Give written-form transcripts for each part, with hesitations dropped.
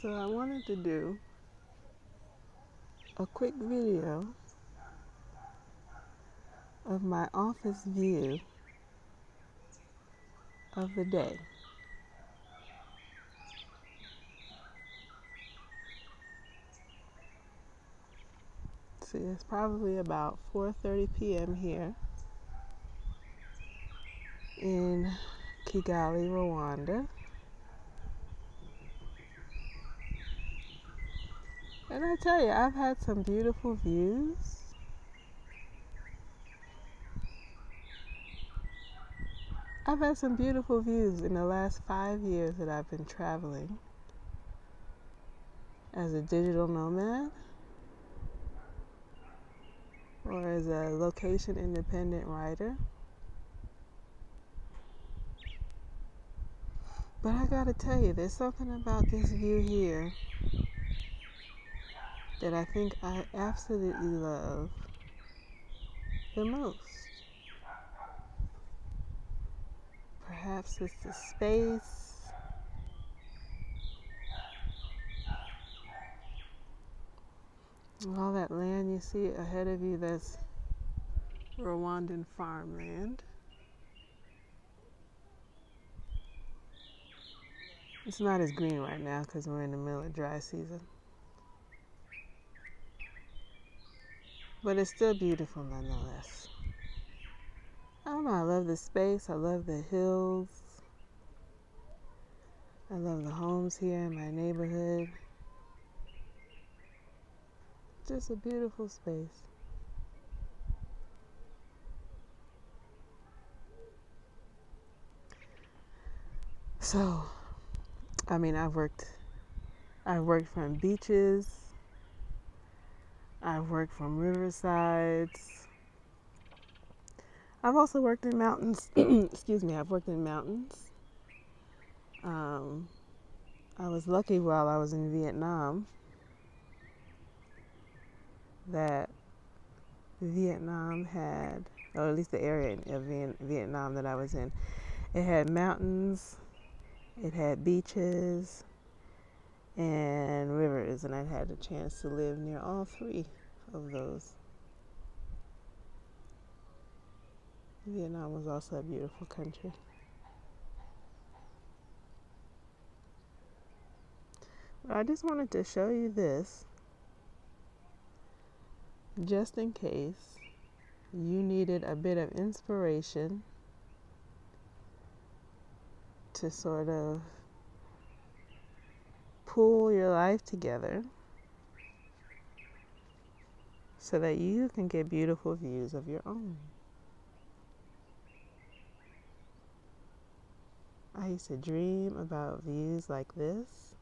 So I wanted to do a quick video of my office view of the day. See, it's probably about 4:30 p.m. here in Kigali, Rwanda. And I tell you, I've had some beautiful views. I've had some beautiful views in the last 5 years that I've been traveling as a digital nomad or as a location independent writer. But I gotta tell you, there's something about this view here that I think I absolutely love the most. Perhaps it's the space, all that land you see ahead of you, that's Rwandan farmland. It's not as green right now because we're in the middle of dry season. But it's still beautiful nonetheless. I don't know, I love the space, I love the hills, I love the homes here in my neighborhood. Just a beautiful space. So, I mean, I've worked from beaches, I've worked from riversides, I've also worked in mountains. Excuse me, I've worked in mountains. I was lucky while I was in Vietnam that Vietnam had, or at least the area of Vietnam that I was in, it had mountains, it had beaches, and rivers, and I had a chance to live near all three of those. Vietnam was also a beautiful country. But I just wanted to show you this, just in case you needed a bit of inspiration to sort of pull your life together so that you can get beautiful views of your own. I used to dream about views like this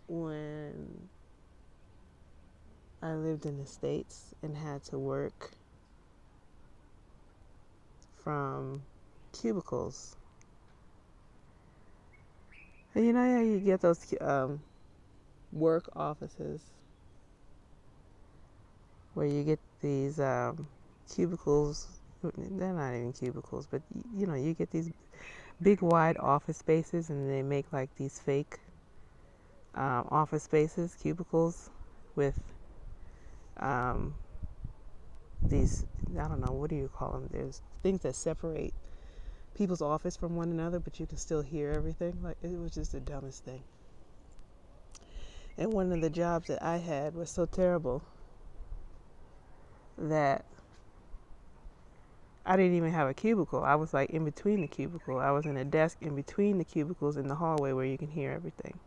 when I lived in the States and had to work from cubicles. And you know how you get those work offices where you get these cubicles. They're not even cubicles, but you know, you get these big wide office spaces, and they make like these fake office spaces, cubicles, with these, I don't know, what do you call them? There's things that separate people's office from one another, but you can still hear everything. Like, it was just the dumbest thing. And one of the jobs that I had was so terrible that I didn't even have a cubicle. I was like in between the cubicle. I was in a desk in between the cubicles in the hallway where you can hear everything.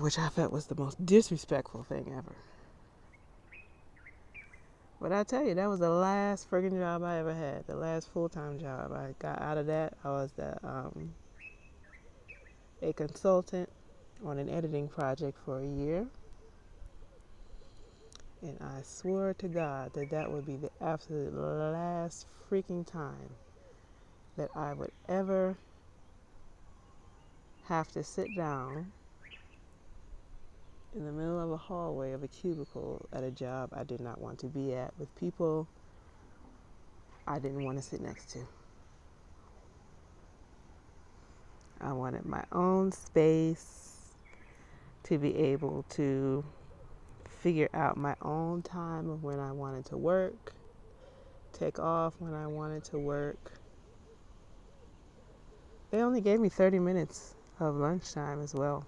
Which I felt was the most disrespectful thing ever. But I tell you, that was the last friggin' job I ever had. The last full-time job. I got out of that. I was a consultant on an editing project for a year. And I swore to God that that would be the absolute last freaking time that I would ever have to sit down in the middle of a hallway of a cubicle at a job I did not want to be at with people I didn't want to sit next to. I wanted my own space to be able to figure out my own time of when I wanted to work, take off when I wanted to work. They only gave me 30 minutes of lunchtime as well.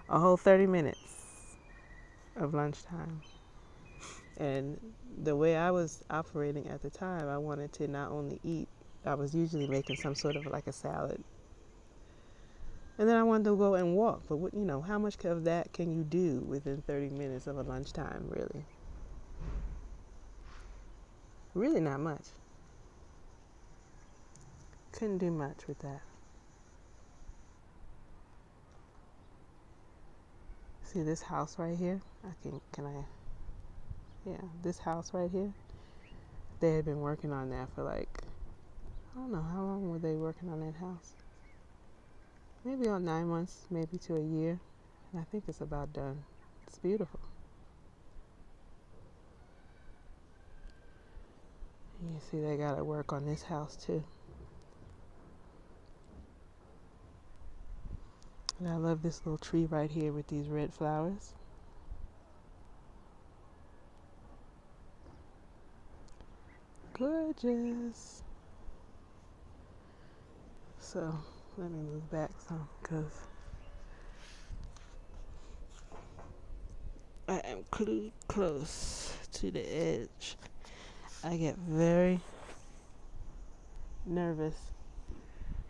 A whole 30 minutes of lunchtime. And the way I was operating at the time, I wanted to not only eat, I was usually making some sort of like a salad. And then I wanted to go and walk. But, how much of that can you do within 30 minutes of a lunchtime, really? Really not much. Couldn't do much with that. See this house right here? This house right here. They had been working on that for I don't know, how long were they working on that house? Maybe about 9 months, maybe to a year. And I think it's about done. It's beautiful. You see they got to work on this house too. And I love this little tree right here with these red flowers. Gorgeous. So let me move back some because I am close to the edge. I get very nervous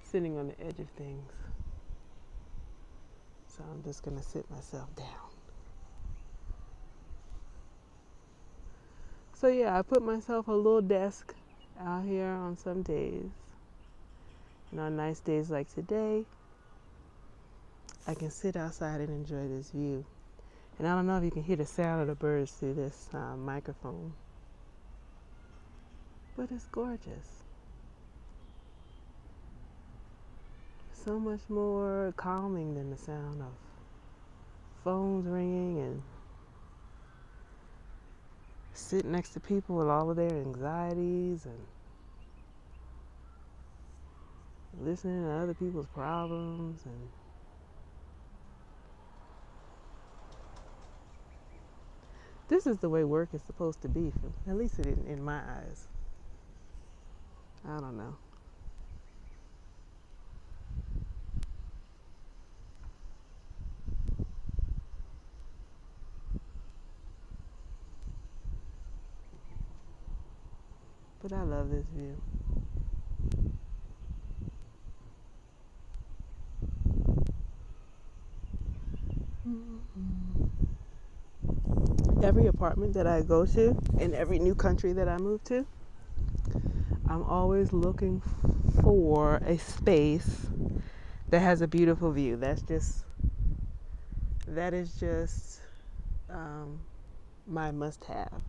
sitting on the edge of things. So I'm just going to sit myself down. So yeah, I put myself a little desk out here on some days. And on nice days like today, I can sit outside and enjoy this view. And I don't know if you can hear the sound of the birds through this microphone. But it's gorgeous. So much more calming than the sound of phones ringing and sitting next to people with all of their anxieties and listening to other people's problems. And this is the way work is supposed to be, at least in my eyes. I don't know. But I love this view. Every apartment that I go to in every new country that I move to, I'm always looking for a space that has a beautiful view. That is just my must-have.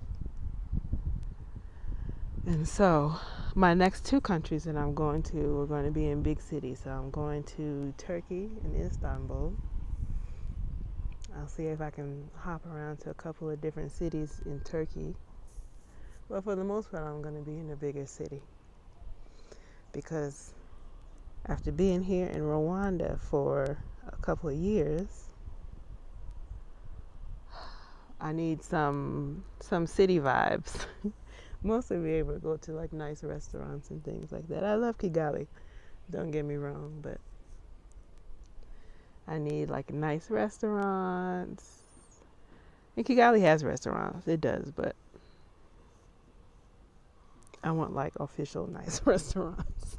And so my next two countries that I'm going to are going to be in big cities. So I'm going to Turkey and Istanbul. I'll see if I can hop around to a couple of different cities in Turkey. But for the most part, I'm going to be in a bigger city. Because after being here in Rwanda for a couple of years, I need some city vibes. Mostly be able to go to nice restaurants and things like that. I love Kigali, don't get me wrong, but I need nice restaurants. And Kigali has restaurants, it does, but I want official nice restaurants.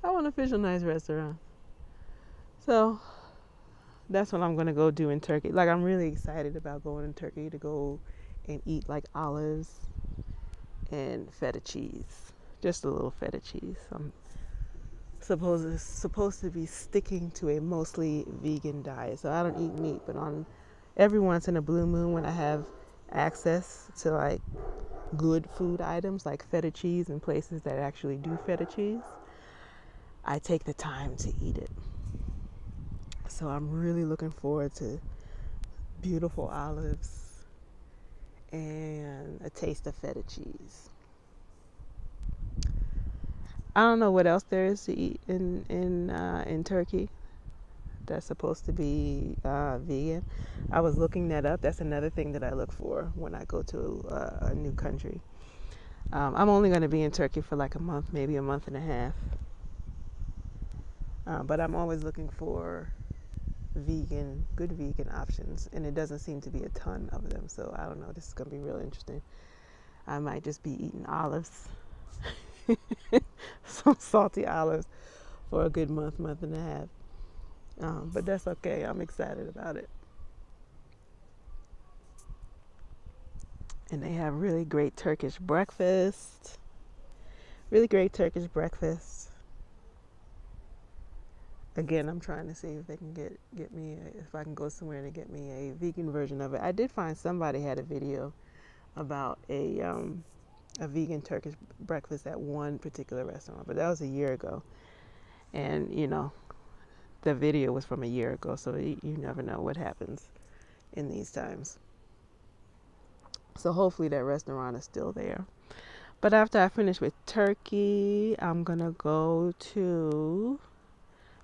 I want official nice restaurants. So that's what I'm going to go do in Turkey. I'm really excited about going to Turkey to go and eat olives and feta cheese. Just a little feta cheese. I'm supposed to be sticking to a mostly vegan diet. So I don't eat meat, but on every once in a blue moon when I have access to good food items like feta cheese in places that actually do feta cheese, I take the time to eat it. So I'm really looking forward to beautiful olives and a taste of feta cheese. I don't know what else there is to eat in Turkey that's supposed to be vegan. I was looking that up. That's another thing that I look for when I go to a new country. I'm only going to be in Turkey for like a month, maybe a month and a half. But I'm always looking for good vegan options, and it doesn't seem to be a ton of them. So I don't know. This is going to be real interesting. I might just be eating olives, some salty olives, for a good month and a half. But that's okay. I'm excited about it. And they have really great Turkish breakfast. Really great Turkish breakfast. Again, I'm trying to see if they can get me, if I can go somewhere to get me a vegan version of it. I did find somebody had a video about a vegan Turkish breakfast at one particular restaurant, but that was a year ago. And, the video was from a year ago, so you never know what happens in these times. So hopefully that restaurant is still there. But after I finish with Turkey, I'm going to go to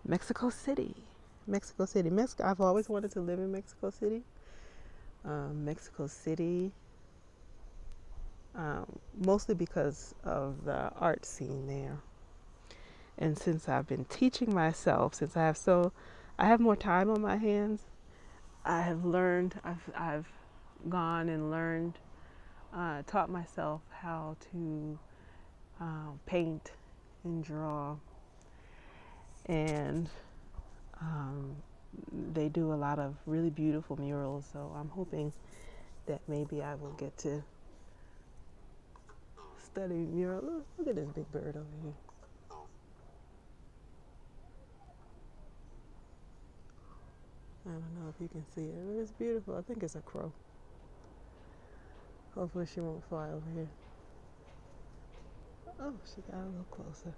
Mexico City. I've always wanted to live in Mexico City. Mostly because of the art scene there. And since I've been teaching myself, since I have more time on my hands, I've gone and learned, taught myself how to paint and draw. And they do a lot of really beautiful murals, so I'm hoping that maybe I will get to study murals. Look at this big bird over here. I don't know if you can see it, but it's beautiful. I think it's a crow. Hopefully she won't fly over here. Oh, she got a little closer.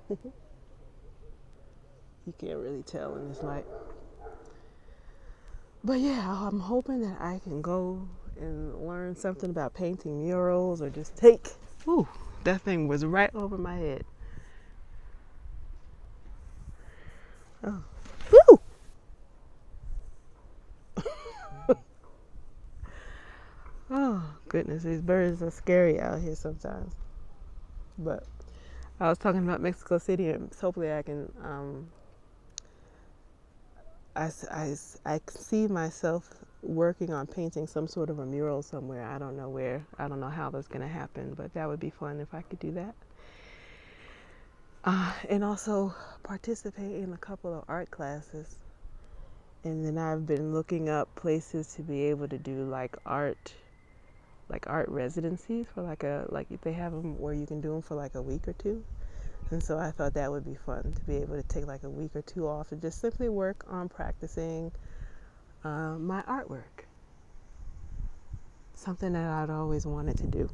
You can't really tell in this light. But yeah, I'm hoping that I can go and learn something about painting murals, or just ooh, that thing was right over my head. Oh. Woo! Oh, goodness, these birds are scary out here sometimes. But I was talking about Mexico City, and hopefully I can, I see myself working on painting some sort of a mural somewhere. I don't know where. I don't know how that's going to happen, but that would be fun if I could do that. And also participate in a couple of art classes. And then I've been looking up places to be able to do like art residencies for like they have them where you can do them for like a week or two. And so I thought that would be fun to be able to take like a week or two off and just simply work on practicing my artwork. Something that I'd always wanted to do.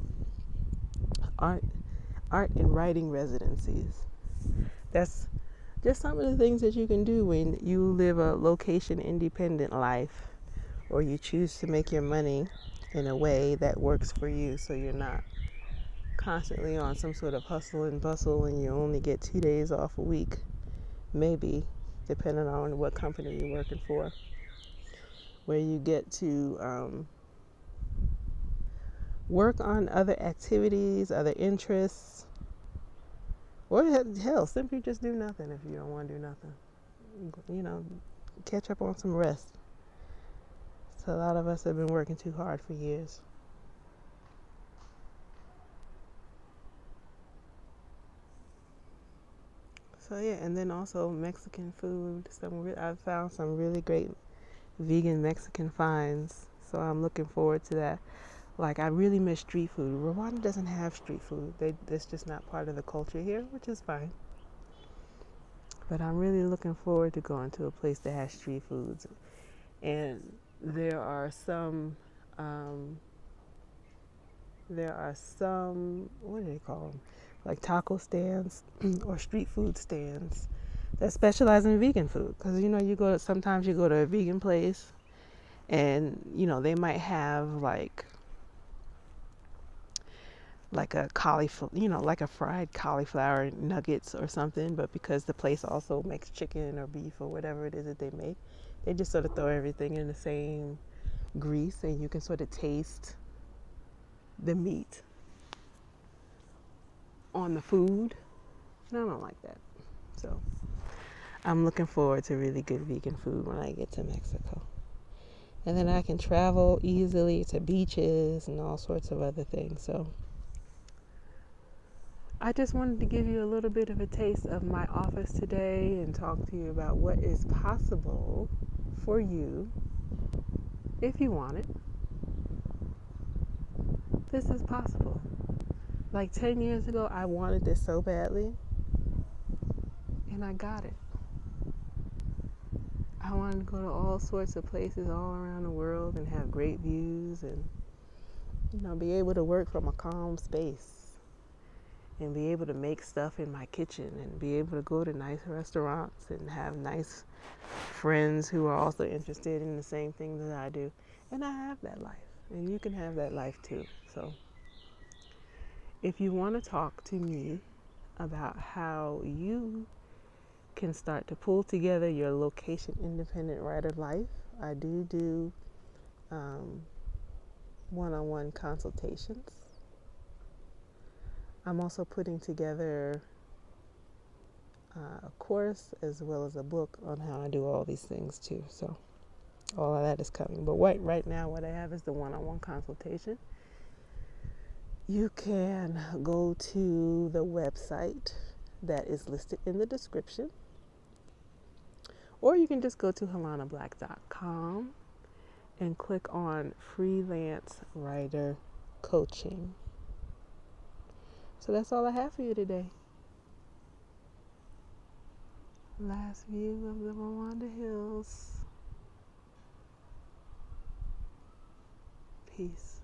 Art and writing residencies. That's just some of the things that you can do when you live a location independent life, or you choose to make your money in a way that works for you, so you're not constantly on some sort of hustle and bustle and you only get 2 days off a week, maybe, depending on what company you're working for, where you get to work on other activities, other interests, or hell, simply just do nothing if you don't want to do nothing. Catch up on some rest. So a lot of us have been working too hard for years. So yeah, and then also Mexican food. I've found some really great vegan Mexican finds. So I'm looking forward to that. Like, I really miss street food. Rwanda doesn't have street food. That's just not part of the culture here, which is fine. But I'm really looking forward to going to a place that has street foods. And there are some, what do they call them? Like taco stands or street food stands that specialize in vegan food. Because, sometimes you go to a vegan place and, they might have like like a cauliflower, like a fried cauliflower nuggets or something. But because the place also makes chicken or beef or whatever it is that they make, they just sort of throw everything in the same grease, and you can sort of taste the meat on the food. And I don't like that. So I'm looking forward to really good vegan food when I get to Mexico. And then I can travel easily to beaches and all sorts of other things. So I just wanted to give you a little bit of a taste of my office today and talk to you about what is possible for you if you want it. This is possible. Like 10 years ago, I wanted this so badly, and I got it. I wanted to go to all sorts of places all around the world and have great views and, be able to work from a calm space and be able to make stuff in my kitchen and be able to go to nice restaurants and have nice friends who are also interested in the same thing that I do. And I have that life, and you can have that life too. So if you want to talk to me about how you can start to pull together your location independent writer life, I do one-on-one consultations. I'm also putting together a course as well as a book on how I do all these things too. So all of that is coming. But right now what I have is the one-on-one consultation. You can go to the website that is listed in the description, or you can just go to HelanaBlack.com and click on Freelance Writer Coaching. So that's all I have for you today. Last view of the Rwanda Hills. Peace.